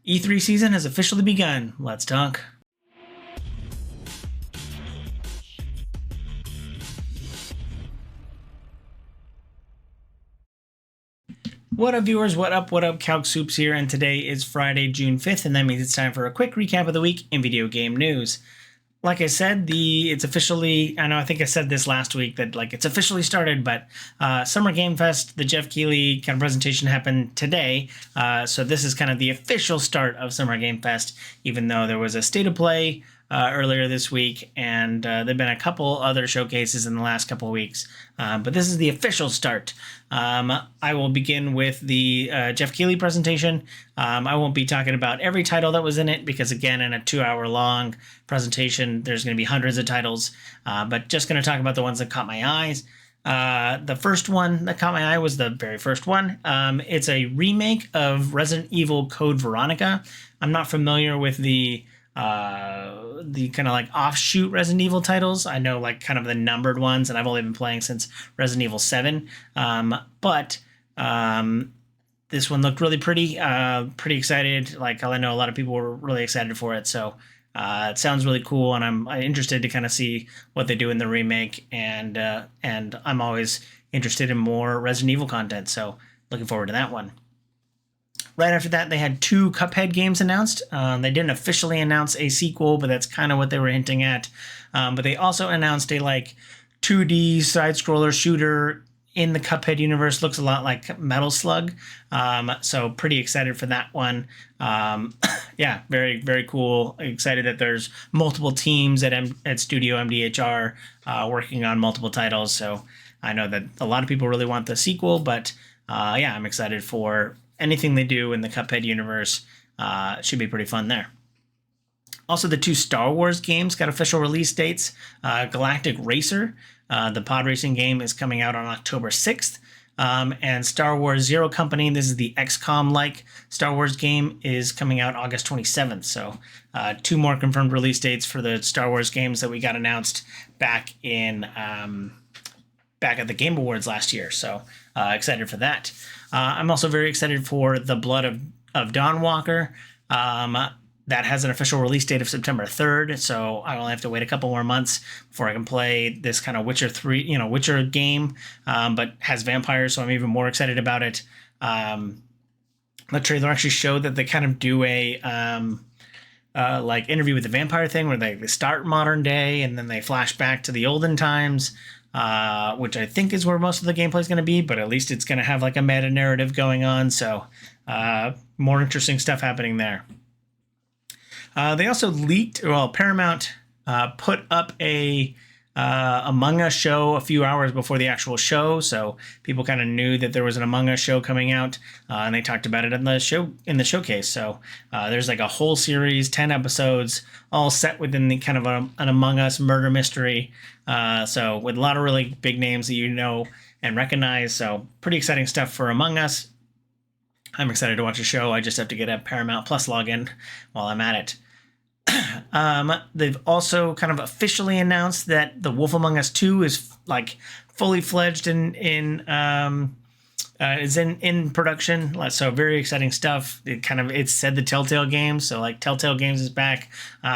E3 season has officially begun. Let's talk. What up, viewers? What up? What up? Calc Soups here, and today is Friday, June 5th, and that means it's time for a quick recap of the week in video game news. Like I said, it's officially, I think I said this last week, that it's officially started, but Summer Game Fest, the Jeff Keighley kind of presentation happened today. So this is kind of the official start of Summer Game Fest, even though there was a State of Play earlier this week, and there have been a couple other showcases in the last couple of weeks. But this is the official start. I will begin with the Jeff Keighley presentation. I won't be talking about every title that was in it because, again, in a 2-hour long presentation, there's going to be hundreds of titles, but just going to talk about the ones that caught my eyes. The first one that caught my eye was the very first one. It's a remake of Resident Evil Code Veronica. I'm not familiar with the kind of offshoot Resident Evil titles. I know kind of the numbered ones, and I've only been playing since Resident Evil 7. But this one looked really pretty. Pretty excited. I know a lot of people were really excited for it. So it sounds really cool, and I'm interested to kind of see what they do in the remake. And I'm always interested in more Resident Evil content. So looking forward to that one. Right after that, they had 2 Cuphead games announced. They didn't officially announce a sequel, but that's kind of what they were hinting at. But they also announced a 2D side-scroller shooter in the Cuphead universe. Looks a lot like Metal Slug. So pretty excited for that one. Yeah, very, very cool. Excited that there's multiple teams at Studio MDHR working on multiple titles. So I know that a lot of people really want the sequel, but yeah, I'm excited for anything they do in the Cuphead universe. Should be pretty fun there. Also, the 2 Star Wars games got official release dates. Galactic Racer, the pod racing game, is coming out on October 6th. And Star Wars Zero Company, this is the XCOM-like Star Wars game, is coming out August 27th. So 2 more confirmed release dates for the Star Wars games that we got announced back at the Game Awards last year. So excited for that. I'm also very excited for The Blood of Dawnwalker. That has an official release date of September 3rd, so I only have to wait a couple more months before I can play this kind of Witcher game, but has vampires, so I'm even more excited about it. The trailer actually showed that they kind of do a interview with the vampire thing, where they start modern day and then they flash back to the olden times. Which I think is where most of the gameplay is going to be, but at least it's going to have a meta narrative going on. So more interesting stuff happening there. They also leaked, Paramount put up a Among Us show a few hours before the actual show, so people kind of knew that there was an Among Us show coming out, and they talked about it in the showcase. So there's a whole series, 10 episodes, all set within the kind of an Among Us murder mystery. So with a lot of really big names that you know and recognize. So pretty exciting stuff for Among Us. I'm excited to watch the show. I just have to get a Paramount Plus login while I'm at it. They've also kind of officially announced that The Wolf Among Us 2 is fully fledged is in production. So very exciting stuff. It said the Telltale Games, so Telltale Games is back.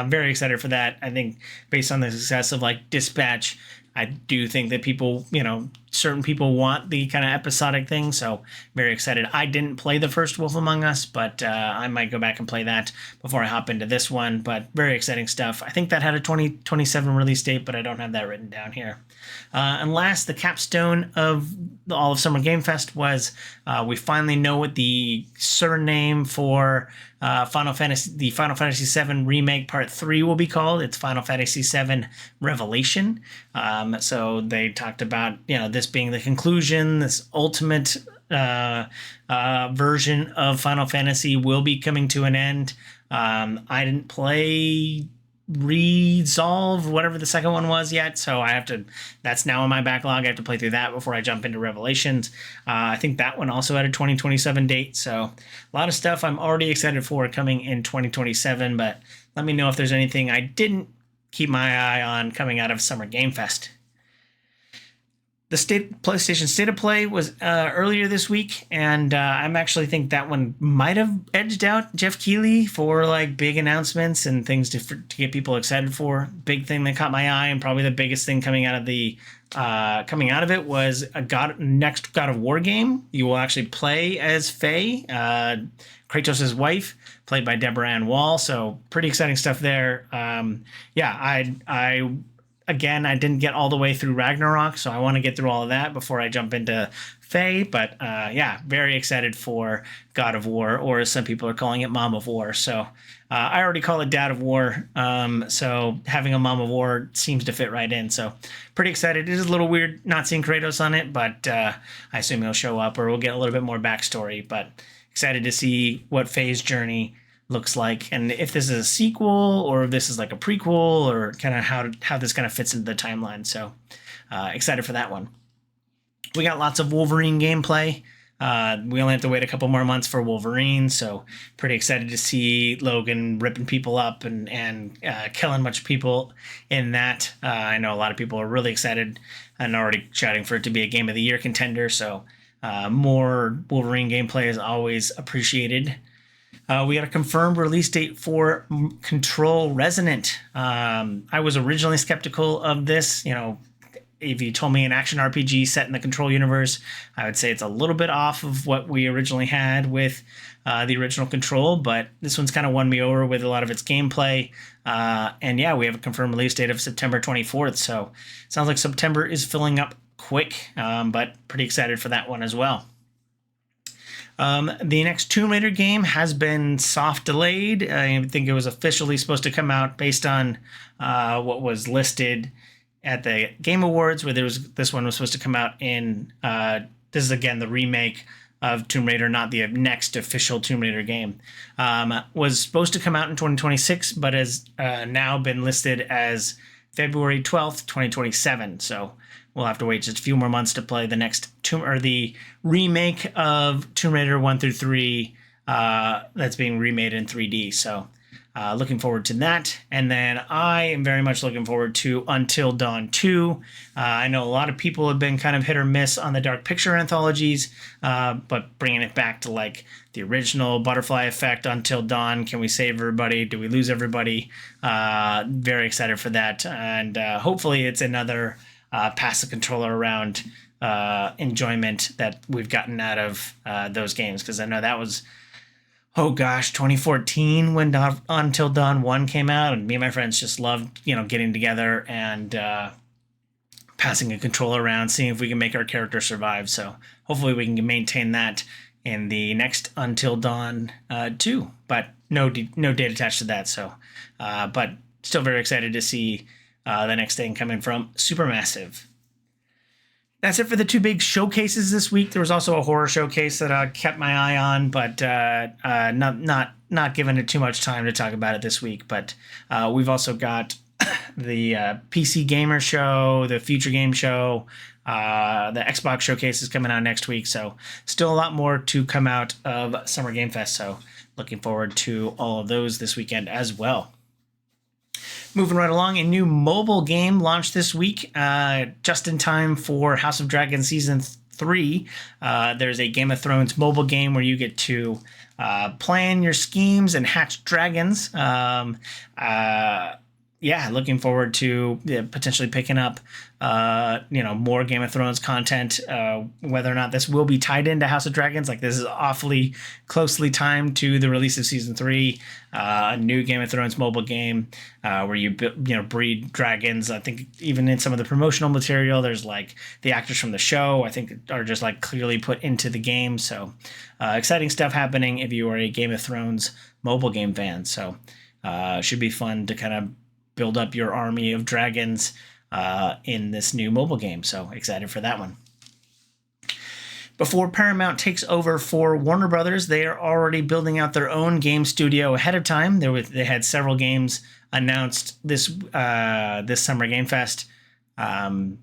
Very excited for that. I think based on the success of Dispatch, I do think that people, certain people want the kind of episodic thing, so very excited. I didn't play the first Wolf Among Us, but I might go back and play that before I hop into this one, but very exciting stuff. I think that had a 2027 release date, but I don't have that written down here. And last, the capstone of all of Summer Game Fest was we finally know what the surname for the Final Fantasy VII Remake Part 3 will be called. It's Final Fantasy VII Revelation. So they talked about, this being the conclusion, this ultimate version of Final Fantasy will be coming to an end. I didn't play Resolve, whatever the second one was yet, so that's now in my backlog. I have to play through that before I jump into Revelations. I think that one also had a 2027 date, so a lot of stuff I'm already excited for coming in 2027, but let me know if there's anything I didn't keep my eye on coming out of Summer Game Fest. The PlayStation State of Play was earlier this week, and I'm actually think that one might have edged out Jeff Keighley for like big announcements and things to get people excited for. Big thing that caught my eye, and probably the biggest thing coming out of it was next God of War game. You will actually play as Faye, Kratos' wife, played by Deborah Ann Wall. So pretty exciting stuff there. Again, I didn't get all the way through Ragnarok, so I want to get through all of that before I jump into Faye. But very excited for God of War, or as some people are calling it, Mom of War. So I already call it Dad of War, so having a Mom of War seems to fit right in. So pretty excited. It is a little weird not seeing Kratos on it, but I assume he'll show up, or we'll get a little bit more backstory. But excited to see what Faye's journey looks like, and if this is a sequel or if this is like a prequel, or kind of how this kind of fits into the timeline. So excited for that one. We got lots of Wolverine gameplay. We only have to wait a couple more months for Wolverine, so pretty excited to see Logan ripping people up and killing a bunch of people in that. I know a lot of people are really excited and already shouting for it to be a Game of the Year contender, so more Wolverine gameplay is always appreciated. We got a confirmed release date for Control Resonant. I was originally skeptical of this. You know, if you told me an action RPG set in the Control universe, I would say it's a little bit off of what we originally had with the original Control, but this one's kind of won me over with a lot of its gameplay. And yeah, we have a confirmed release date of September 24th. So sounds like September is filling up quick, but pretty excited for that one as well. The next Tomb Raider game has been soft delayed. I think it was officially supposed to come out based on what was listed at the Game Awards, where this one was supposed to come out in, this is again the remake of Tomb Raider, not the next official Tomb Raider game. Was supposed to come out in 2026, but has now been listed as February 12th, 2027. So we'll have to wait just a few more months to play the next the remake of Tomb Raider 1 through 3 that's being remade in 3D. So looking forward to that. And then I am very much looking forward to Until Dawn 2. I know a lot of people have been kind of hit or miss on the Dark Picture anthologies, but bringing it back to like the original Butterfly Effect, Until Dawn, can we save everybody? Do we lose everybody? Very excited for that. And hopefully it's another pass the controller around enjoyment that we've gotten out of those games, because I know that was 2014 when Until Dawn 1 came out, and me and my friends just loved getting together and passing a controller around, seeing if we can make our character survive. So hopefully we can maintain that in the next Until Dawn 2, but no date attached to that. So but still very excited to see the next thing coming from Supermassive. That's it for the two big showcases this week. There was also a horror showcase that I kept my eye on, but not given it too much time to talk about it this week. But we've also got the PC Gamer Show, the Future Game Show, the Xbox showcase is coming out next week. So still a lot more to come out of Summer Game Fest. So looking forward to all of those this weekend as well. Moving right along, a new mobile game launched this week, just in time for House of Dragons Season 3. There's a Game of Thrones mobile game where you get to plan your schemes and hatch dragons. Looking forward to potentially picking up, more Game of Thrones content. Whether or not this will be tied into House of Dragons, like this is awfully closely timed to the release of Season 3. A new Game of Thrones mobile game where you breed dragons. I think even in some of the promotional material, there's like the actors from the show, I think, are just like clearly put into the game. So exciting stuff happening if you are a Game of Thrones mobile game fan. So should be fun to kind of build up your army of dragons in this new mobile game. So excited for that one. Before Paramount takes over for Warner Brothers, they are already building out their own game studio ahead of time. They had several games announced this Summer Game Fest under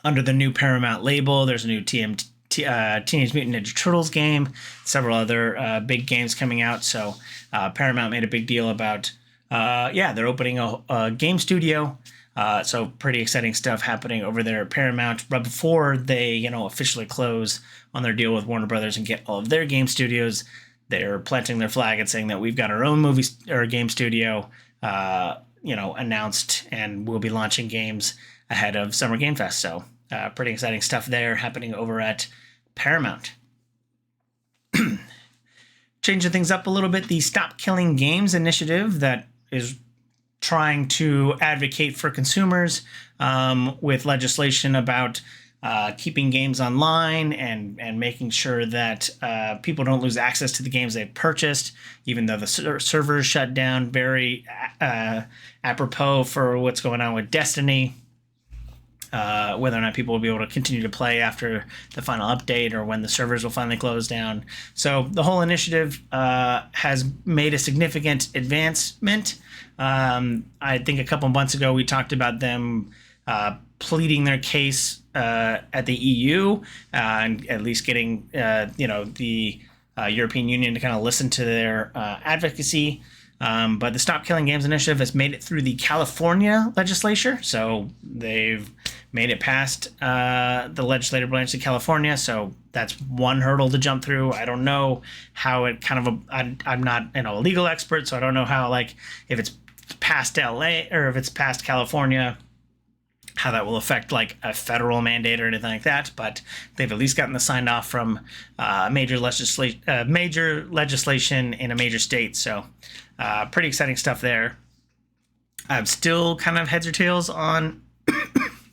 the new Paramount label. There's a new Teenage Mutant Ninja Turtles game, several other big games coming out. So Paramount made a big deal about they're opening a game studio So pretty exciting stuff happening over there at Paramount. But before they, officially close on their deal with Warner Brothers and get all of their game studios, they're planting their flag and saying that we've got our own movie or game studio, announced, and we'll be launching games ahead of Summer Game Fest. So pretty exciting stuff there happening over at Paramount. Changing things up a little bit, the Stop Killing Games initiative that is trying to advocate for consumers with legislation about keeping games online and making sure that people don't lose access to the games they've purchased, even though the servers shut down. Very apropos for what's going on with Destiny. Whether or not people will be able to continue to play after the final update or when the servers will finally close down. So the whole initiative has made a significant advancement. I think a couple months ago we talked about them pleading their case at the EU and at least getting the European Union to kind of listen to their advocacy. But the Stop Killing Games initiative has made it through the California legislature. So they've made it past the legislative branch of California. So that's one hurdle to jump through. I don't know how it I'm not a legal expert, so I don't know how, if it's past LA or if it's past California, how that will affect a federal mandate or anything like that. But they've at least gotten the sign off from major legislation in a major state. So pretty exciting stuff there. I'm still kind of heads or tails on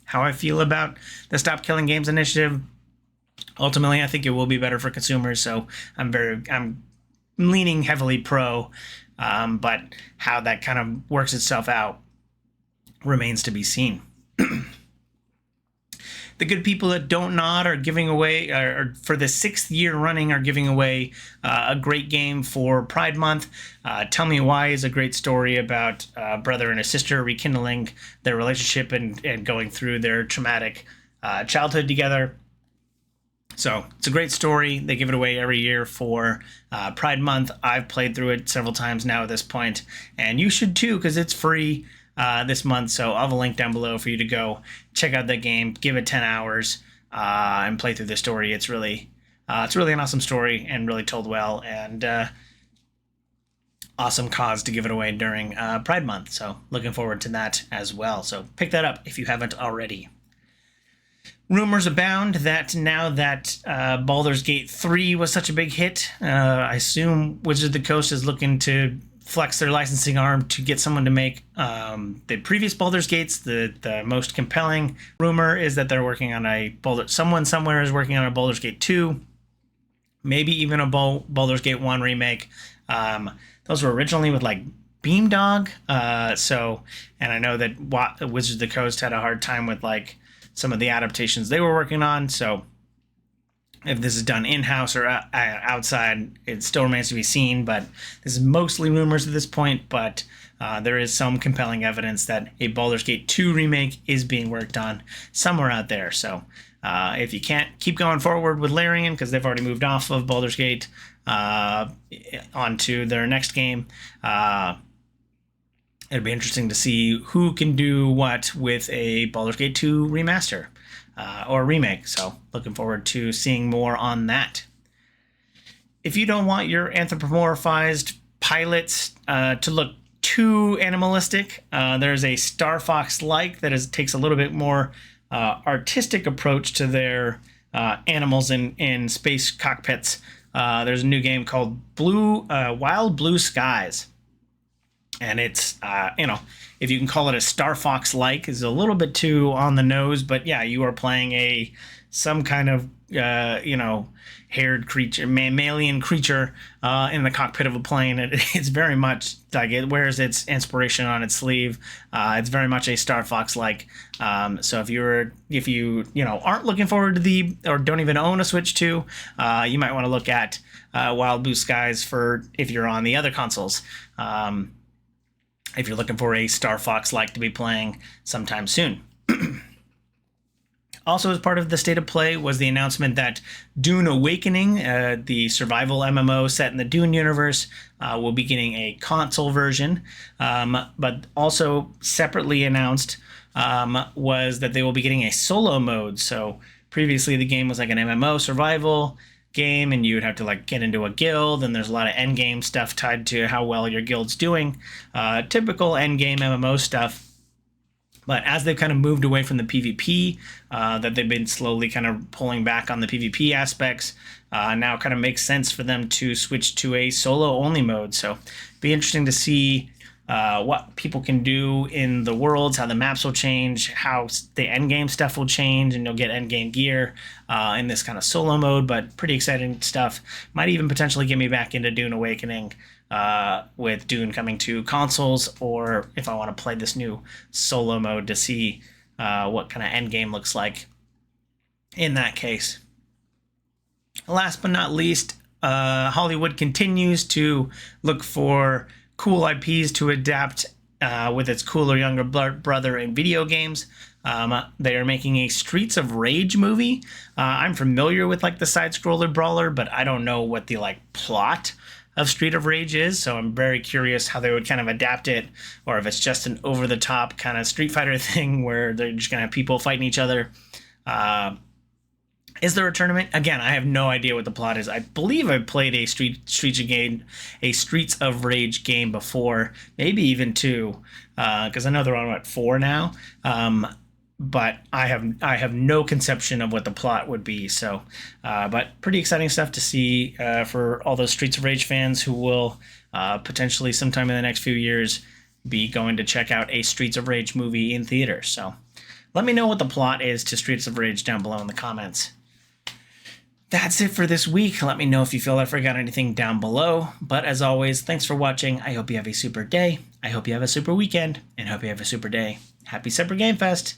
how I feel about the Stop Killing Games initiative. Ultimately, I think it will be better for consumers. So I'm leaning heavily pro, but how that kind of works itself out remains to be seen. The good people at Don't Nod are giving away, or for the 6th year running, are giving away a great game for Pride Month. Tell Me Why is a great story about a brother and a sister rekindling their relationship and going through their traumatic childhood together. So it's a great story. They give it away every year for Pride Month. I've played through it several times now at this point, and you should too, because it's free this month. So I'll have a link down below for you to go check out that game, give it 10 hours, and play through the story. It's really an awesome story and really told well, and awesome cause to give it away during Pride Month. So looking forward to that as well. So pick that up if you haven't already. Rumors abound that now that Baldur's Gate 3 was such a big hit, I assume Wizards of the Coast is looking to flex their licensing arm to get someone to make the previous Baldur's Gates. The most compelling rumor is that they're working on someone somewhere is working on a Baldur's Gate 2, maybe even a Baldur's Gate 1 remake. Those were originally with Beamdog. And I know that Wizards of the Coast had a hard time with some of the adaptations they were working on. So if this is done in-house or outside, it still remains to be seen, but this is mostly rumors at this point. But there is some compelling evidence that a Baldur's Gate 2 remake is being worked on somewhere out there. So if you can't keep going forward with Larian, because they've already moved off of Baldur's Gate onto their next game, it'll be interesting to see who can do what with a Baldur's Gate 2 remaster. Or remake, so looking forward to seeing more on that. If you don't want your anthropomorphized pilots to look too animalistic, there's a Star Fox-like that takes a little bit more artistic approach to their animals in space cockpits. There's a new game called Wild Blue Skies, and it's if you can call it a Star Fox-like, is a little bit too on the nose, but yeah, you are playing some kind of haired creature, mammalian creature in the cockpit of a plane. It's very much it wears its inspiration on its sleeve. It's very much a Star Fox-like. So if you aren't looking forward to or don't even own a Switch 2, you might want to look at Wild Blue Skies for if you're on the other consoles. If you're looking for a Star Fox-like to be playing sometime soon. Also, as part of the State of Play was the announcement that Dune Awakening, the survival MMO set in the Dune universe, will be getting a console version. But also separately announced was that they will be getting a solo mode. So previously the game was like an MMO survival game, and you would have to like get into a guild, and there's a lot of end game stuff tied to how well your guild's doing. Typical end game MMO stuff. But as they've kind of moved away from the PvP, that they've been slowly kind of pulling back on the PvP aspects, now it kind of makes sense for them to switch to a solo-only mode. So be interesting to see what people can do in the worlds, how the maps will change, how the endgame stuff will change, and you'll get endgame gear in this kind of solo mode, but pretty exciting stuff. Might even potentially get me back into Dune Awakening with Dune coming to consoles, or if I want to play this new solo mode to see what kind of endgame looks like in that case. Last but not least, Hollywood continues to look for cool IPs to adapt with its cooler younger brother in video games. They are making a Streets of Rage movie. I'm familiar with like the side-scroller brawler, but I don't know what the like plot of Street of Rage is, so I'm very curious how they would kind of adapt it, or if it's just an over-the-top kind of Street Fighter thing where they're just gonna have people fighting each other. Is there a tournament? Again, I have no idea what the plot is. I believe I played a Streets of Rage game before, maybe even 2, because I know they're on 4 now. But I have no conception of what the plot would be. So, but pretty exciting stuff to see for all those Streets of Rage fans who will potentially sometime in the next few years be going to check out a Streets of Rage movie in theaters. So, let me know what the plot is to Streets of Rage down below in the comments. That's it for this week. Let me know if you feel I forgot anything down below. But as always, thanks for watching. I hope you have a super day. I hope you have a super weekend, and hope you have a super day. Happy Super Game Fest!